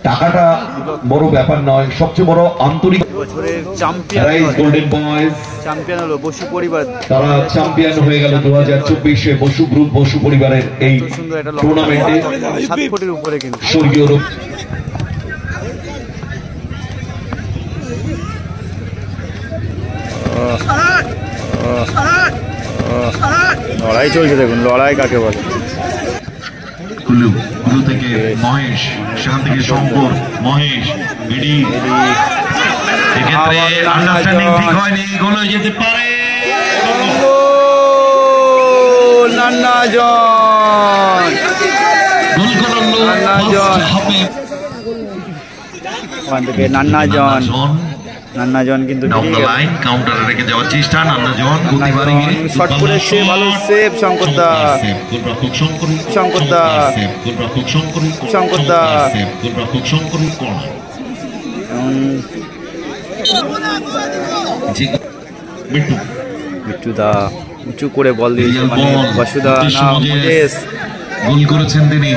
টাকাটা বড় ব্যাপার নয়, সবচেয়ে বড় আন্তরিক। বছরের চ্যাম্পিয়ন গোল্ডেন বয়েজ চ্যাম্পিয়ন হলো বসু পরিবার, তারা চ্যাম্পিয়ন হয়ে গেল 2024-এ বসু গ্রুপ বসু পরিবারের এই টুর্নামেন্টে। 7 ফুটের উপরে কিন্তু স্বর্গীয় রূপ লড়াই চলছে, দেখুন লড়াই কাকে বলে। কুলু থেকে মহেশ, সেখান থেকে শঙ্কর, মহেশ, এডি। এক্ষেত্রে আন্ডারস্ট্যান্ডিং ঠিক হয়নি, গোল হয়ে যেতে পারে। নান্নাজন গোল করলো ওখান থেকে নান্নাজন কিন্তু লাইন কাউন্টারে রেখে যাওয়ার চেষ্টা। নান্নাজন শট করেছে, ভালো সেভ শঙ্করদা। বিট্টুদা উঁচু করে বল দিয়েছে, বাসুদা না মোজেস গোল করেছেন তিনি।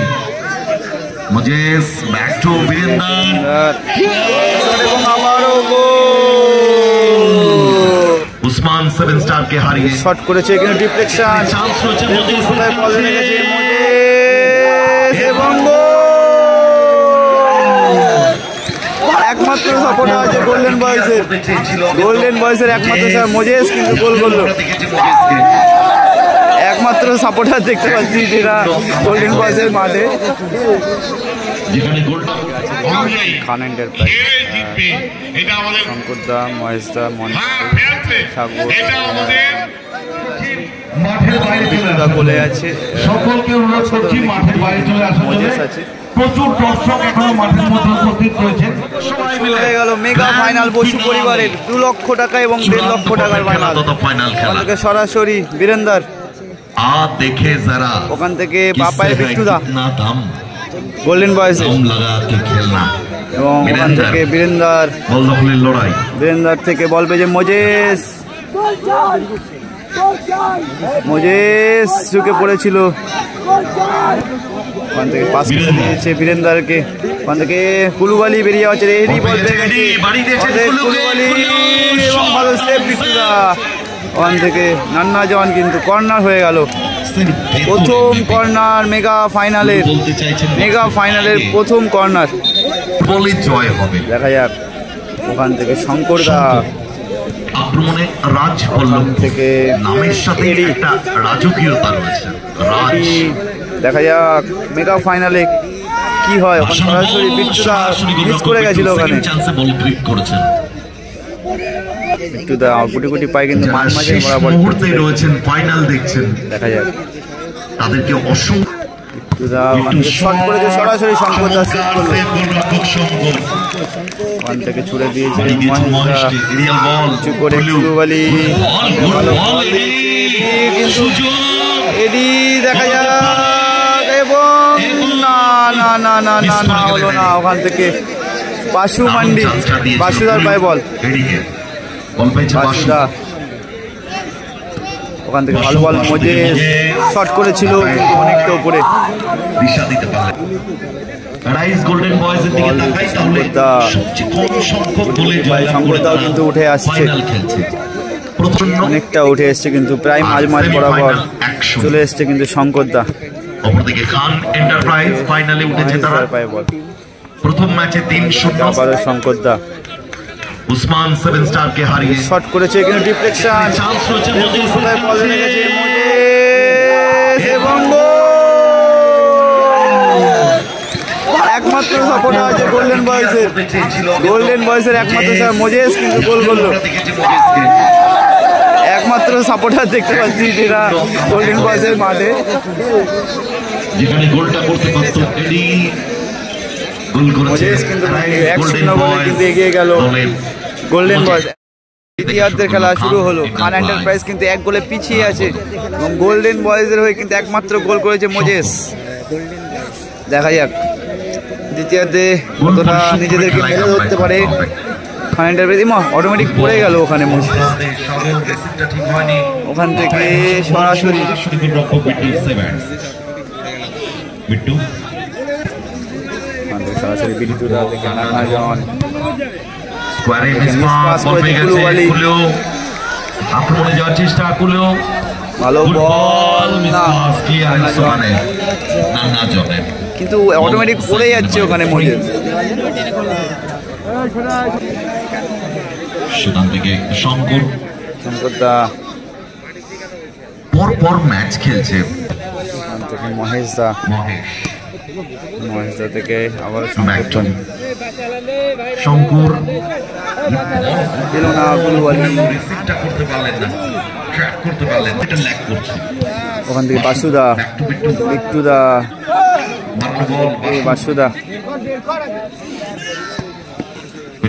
মোজেস ব্যাক টু বীরেন্দ্র এবং আবারও উসমান 7 স্টার কে হারিয়ে শট করেছে, কিন্তু ডিফ্লেকশন চান্স রয়েছে মোজেস বল রেখেছে এবং একমাত্র সাপোর্ট আছে গোল্ডেন বয়েসের একমাত্র মোজেস কিন্তু গোল করলো। একমাত্র সাপোর্টার দেখতে পাচ্ছি যেটা গোল্ডেন বয়েসের মাঠে। খান এন্টারপ্রাইজ, শঙ্করদা, মহেশদা, বলে আছে সকলকে অনুরোধ করছি মাঠের বাইরে চলে আসার জন্য। প্রচুর দর্শক এখনো মাঠের মধ্যে উপস্থিত রয়েছেন। হয়ে গেল মেগা ফাইনাল বসু পরিবারের 2 লক্ষ টাকা এবং 1.5 লক্ষ টাকার ফাইনাল খেলা। সরাসরি বীরেন্দ্র দেখে যারা ওখান থেকে বাপায় বিট্টুদা গোল্ডেন বয়েস এবং ওখান থেকে বীরেন্দ্র থেকে বল পেয়েছে মোজেস ঢুকে পড়েছিল, ওখান থেকে পাস করে দিয়েছে বীরেন্দ্রকে। ওখান থেকে কুলুবালি বেরিয়ে যাচ্ছে, এবং ভালো সেভ বিট্টুদা। ওখান থেকে নান্নাজন কিন্তু কর্নার হয়ে গেল। প্রথম কর্নার মেগা ফাইনালের প্রথম কর্নার বলে জয় হবে। দেখা যাক ওখান থেকে শঙ্করদা আক্রমণে রাজ পল্লব থেকে নামের সাথে একটা রাজকীয়তা রয়েছে। দেখা যাক মেগা ফাইনালে কি হয়। ওখানে সরাসরি বিট্টুদা মিস করে গেছিল, ওখানে চান্সে বল গ্রিপ করেছেন বিট্টুদা। গুটি পায় কিন্তু মাঝে বরাবর মুহূর্তে রয়েছেন, ফাইনাল দেখছেন। দেখা যাক তাদেরকে অসংখ্য বিট্টুদা শট করেছে, সরাসরি শঙ্করদা সেভ করলো। ওখান থেকে ছুড়ে দিয়েছে উঁচু করে কুলুবালি, কিন্তু এডি দেখা যাক এবং না হলো না। ওখান থেকে বাসু মান্ডি, বাসুদার পায়ে বল, বাসুদা ওখান থেকে ভালো বল। মোজেস শট করেছিল কিন্তু অনেকটা উপরে। শঙ্করদাও কিন্তু উঠে আসছে, অনেকটা উঠে এসছে, কিন্তু প্রায় মাঝ বরাবর চলে এসছে কিন্তু শঙ্করদা। অপরদিকে খান এন্টারপ্রাইজ ফাইনালে উঠেছে তারা। প্রথম ম্যাচে 3-0 আবারও শঙ্করদা উসমান 7 স্টার কে হারিয়ে শট করেছে, কিন্তু ডিফ্লেকশন চান্স রয়েছে এবং একমাত্র সাপোর্টার আছে গোল্ডেন বয়েসের একমাত্র মোজেস কিন্তু গোল করলো। একমাত্র সাপোর্টার দেখতে পাচ্ছি যেটা গোল্ডেন বয়েসের মাঠে, যেখানে গোলটা করতে পারত এডি। গোল করেছে কিন্তু 1-0 বলে কিন্তু এগিয়ে গেল গোল্ডেন বয়েস। দ্বিতীয়ার্ধের খেলা শুরু হলো। খান এন্টারপ্রাইজ কিন্তু 1 গোলে পিছিয়ে আছে এবং গোল্ডেন বয়েজের হয়ে কিন্তু একমাত্র গোল করেছে মোজেস। দেখা যাক দ্বিতীয়ার্ধে কতটা নিজেদেরকে মেলে ধরতে পারে খান এন্টারপ্রাইজ। অটোমেটিক পড়ে গেল ওখানে মোজেস, ওখান থেকে সরাসরি সরাসরি বিলিতুদা থেকে নান্নাজন স্কোয়ারে মিস পাস বল করেছে পেয়ে গেছে কুলুবালি। কুলেও আক্রমণে যাওয়ার চেষ্টা কুলেও ভালো বল মিস না, পাস ক্লিয়ারেন্স নান্নাজন। ওখানে নান্নাজনের কিন্তু অটোমেটিক পড়ে যাচ্ছে ওখানে মোজেস। সেখান থেকে শঙ্কর শঙ্করদা পর পর ম্যাচ খেলছে ওখান থেকে মহেশদা, মহেশ মহেশদা থেকে আবার ব্যাক টু শঙ্কর শঙ্কর পেল না কুলুবালি। রিসিভটা করতে পারলেন না, ট্র্যাক করতে পারলেন না, এটা ল্যাগ করছে। ওখান থেকে বাসুদা, ব্যাক টু বিট্টু বিট্টুদা, মারলো বল বাসুদা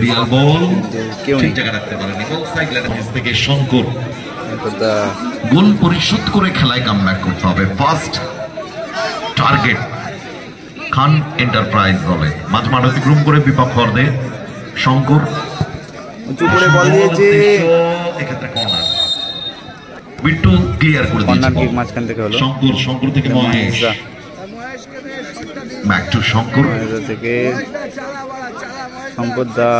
রিয়াল বল কেউ ঠিক নেই। জায়গা রাখতে পারেনি, বল সাইড লাইন থেকে শঙ্কর শঙ্করদা গোল পরিশোধ করে খেলায় কামব্যাক করতে হবে। ফার্স্ট টার্গেট খান এন্টারপ্রাইজ দলে মাঝ মাঠ অতিক্রম করে বিপক্ষ অর্ধে শঙ্কর উঁচু করে বল দিয়েছে, এক্ষেত্রে কর্নার বিট্টু ক্লিয়ার করে কর্নার কিক দিয়েছে মাঝখান থেকে হলো। শঙ্কর, শঙ্কর থেকে মহেশ, মহেশদা, ব্যাক টু শঙ্কর, মহেশদা থেকে শঙ্করদা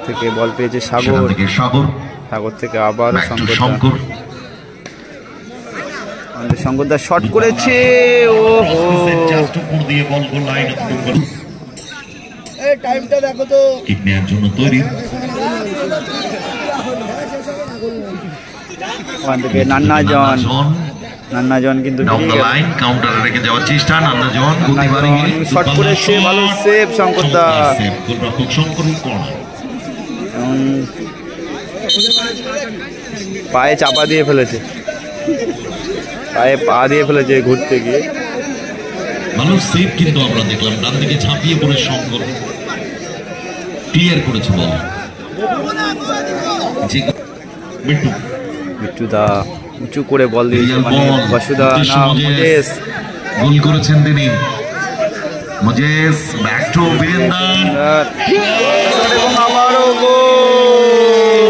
থেকে বল পেয়েছে সেখান সাগর, থেকে সাগর, সাগর থেকে আবার ব্যাক টু শঙ্করদা, শঙ্কর, আমাদের শঙ্করদা শট করেছে, ও হো জাস্ট উপর দিয়ে বল গোল লাইন অতিক্রম করে টাইমটা দেখো তো। কিক নেওয়ার জন্য তৈরি ওখান থেকে নান্নাজন, নান্নাজন কিন্তু ডাউন বেরিয়ে দ্য গেল। লাইন কাউন্টারে রেখে যাওয়ার চেষ্টা নান্নাজন গতি বাড়িয়ে শট করেছে, ভালো সেভ শঙ্করদা। গোলরক্ষক শঙ্কর কর্নার পায়ে চাপা দিয়ে ফেলেছে, পায়ে পা দিয়ে ফেলেছে ঘুরতে গিয়ে। ভালো সেভ কিন্তু আমরা দেখলাম ডান দিকে ঝাঁপিয়ে পড়ে শঙ্কর ক্লিয়ার করেছে বল বিট্টু বিট্টুদা উঁচু করে বল দিয়েছে, রিয়াল মানে বল বাসুদা উদ্দেশ্য না মোজেস। মোজেস। গোল করেছেন তিনি মোজেস, ব্যাক টু বীরেন্দার, এবং আবারও গোল।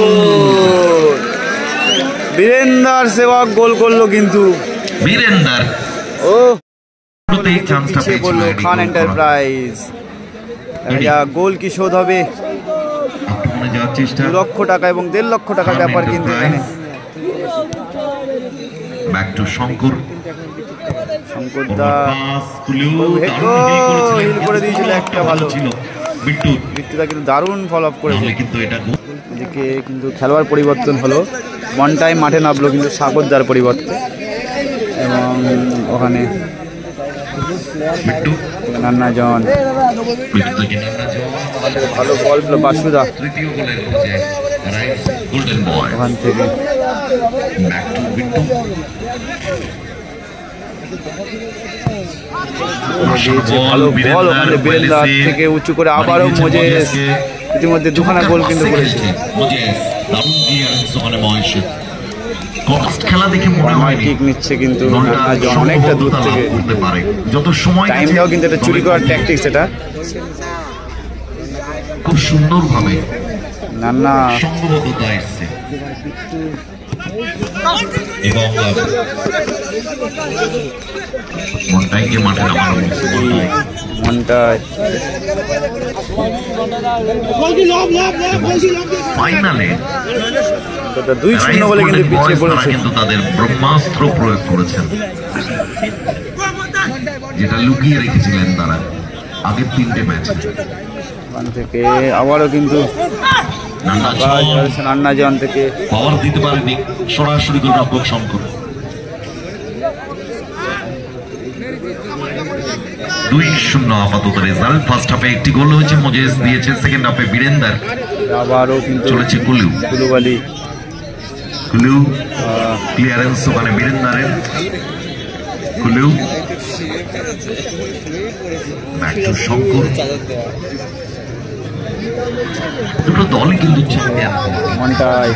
বীরেন্দার সেবক গোল করলো কিন্তু, বীরেন্দার ও শুরুতেই চান্সটা পিছিয়ে পেয়েছিল পড়লো এডি খান গোল করার। এন্টারপ্রাইজ। দেখা যাক গোল কি শোধ হবে। আক্রমণে যাওয়ার চেষ্টা 2 লক্ষ টাকা এবং 1.5 লক্ষ টাকার ব্যাপার কিন্তু এখানে। ব্যাক টু শঙ্কর, শঙ্করদা পাস কুলিউ হেড হিল করে দিয়েছিল একটা, ভালো ছিল বিট্টু, বিট্টুদা কিন্তু দারুণ ফলো আপ করেছে। তাহলে কিন্তু এটা গোল। এদিকে কিন্তু খেলোয়াড় পরিবর্তন হলো, ওয়ান টাইম মাঠে নামলো কিন্তু সাগরদার পরিবর্তে, এবং ওখানে বিট্টু নান্নাজন বিট্টু থেকে নান্নাজন, ভালো বল পেল বাসুদা, তৃতীয় গোলের হচ্ছে রাইট গোল্ডেন বয়, ওখান থেকে ব্যাক টু বিট্টু, দিয়েছে ভালো বল ওখানে বীরেন্দার থেকে উঁচু করে আবারও মোজেস, ইতিমধ্যে দুখানা গোল কিন্তু করেছে। মোজেস দারুণ ক্লিয়ারেন্স ওখানে মহেশের। কনস্ট খেলা দেখে মনে হয় কিক নিচ্ছে কিন্তু নান্নাজন অনেকটা দূর থেকে, করতে পারে যত সময় গেছে, টাইমটাও কিন্তু এটা চুরি করার ট্যাকটিক্স এটা। খুব সুন্দরভাবে নান্না সংঘবদ্ধতা এসছে এবং মনটাইকে মাঠে নামানো হয়েছে। মনটায় ফাইনালে 2-0 বলে কিন্তু পিছিয়ে পড়েছে। কিন্তু তাদের ব্রহ্মাস্ত্র প্রয়োগ করেছেন, যেটা লুকিয়ে রেখেছিলেন তারা আগের 3টে ম্যাচে। ওখান থেকে আবারও কিন্তু নান্নাজন থেকে পাওয়ার দিতে পারেনি সরাসরি গোলরক্ষক শঙ্কর। 2-0 আপাতত রেজাল্ট। ফার্স্ট হাফে একটি গোল হয়েছে, মোজেস দিয়েছে, সেকেন্ড হাফে বীরেন্দার, আবারও কিন্তু চলেছে কুলু, কুলুবালি কুলু ক্লিয়ারেন্স ওখানে বীরেন্দারের, কুলু ব্যাক টু শঙ্কর। দুটো দলই কিন্তু চ্যাম্পিয়ন মনটায়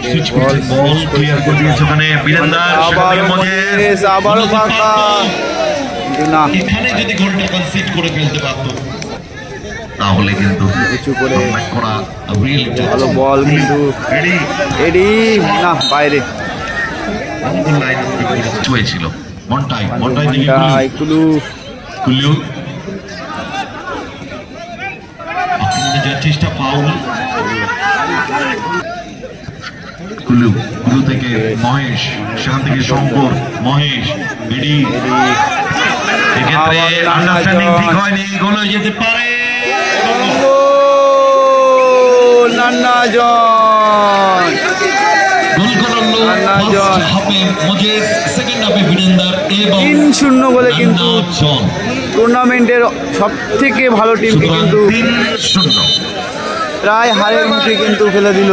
সুইচ করছে, বল ক্লিয়ার করে দিয়েছে ওখানে বীরেন্দার, আবারও মোজেস, আবারও ফাঁকা, কিন্তু না এখানে যদি গোলটা কনসিড করে ফেলতে পারত তাহলে কিন্তু উঁচু করে comeback করা really tough। ভালো বল কিন্তু রেডি এডি না বাইরে, লাইন হয়েছিল মন্টাই দিকে কুলু চেষ্টা পাউল কুলু থেকে মহেশ, সেখান থেকে শঙ্কর, মহেশ বিডি, এক্ষেত্রে আন্ডারস্ট্যান্ডিং ঠিক হয়নি, গোল হয়ে যেতে পারে। গোল করলো ফার্স্ট হাফে মজেস, সেকেন্ড হাফে বীরেন্দার এবং 3-0 গোলে কিন্তু টুর্নামেন্টের সব থেকে ভালো টিমকে কিন্তু 3-0 প্রায় হারের মুখে কিন্তু ফেলে দিল।